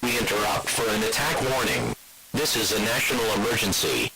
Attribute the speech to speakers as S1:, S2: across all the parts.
S1: We interrupt for an attack warning. This is a national emergency.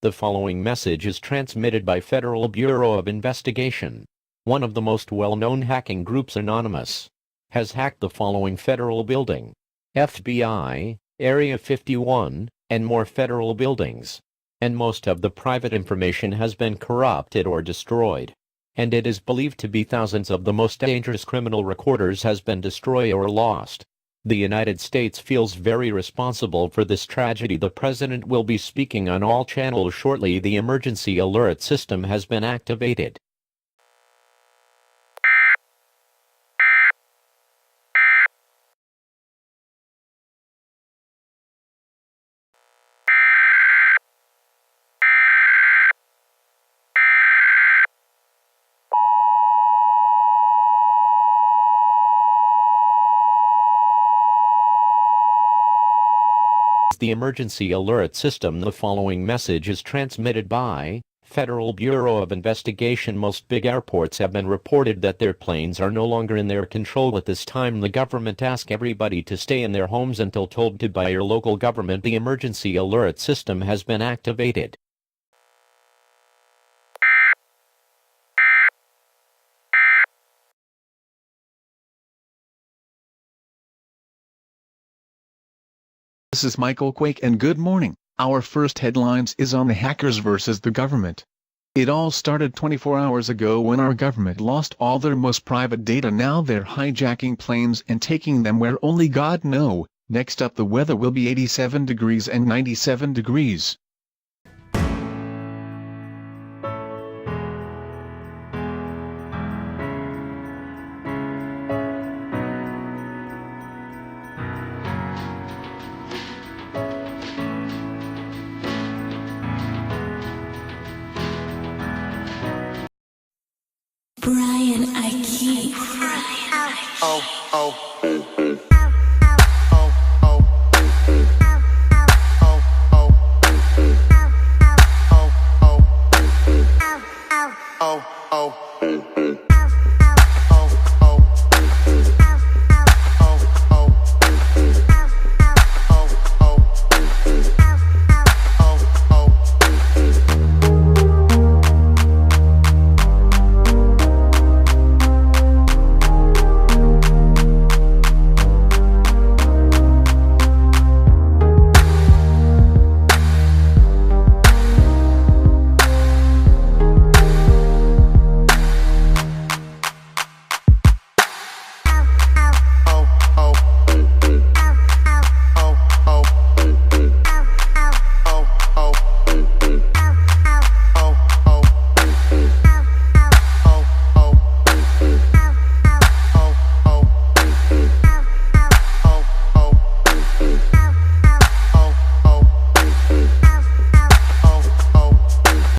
S2: The following message is transmitted by Federal Bureau of Investigation. One of the most well-known hacking groups, Anonymous, has hacked the following federal building: FBI, Area 51, and more federal buildings. And most of the private information has been corrupted or destroyed. And it is believed to be thousands of the most dangerous criminal recorders has been destroyed or lost. The United States feels very responsible for this tragedy. The President will be speaking on all channels shortly. The emergency alert system has been activated. The emergency alert system. The following message is transmitted by Federal Bureau of Investigation. Most big airports have been reported that their planes are no longer in their control at this time. The government asks everybody to stay in their homes until told to by your local government. The emergency alert system has been activated.
S3: This is Michael Quake and good morning. Our first headlines is on the hackers versus the government. It all started 24 hours ago when our government lost all their most private data. Now they're hijacking planes and taking them where only God knows. Next up, the weather will be 87 degrees and 97 degrees.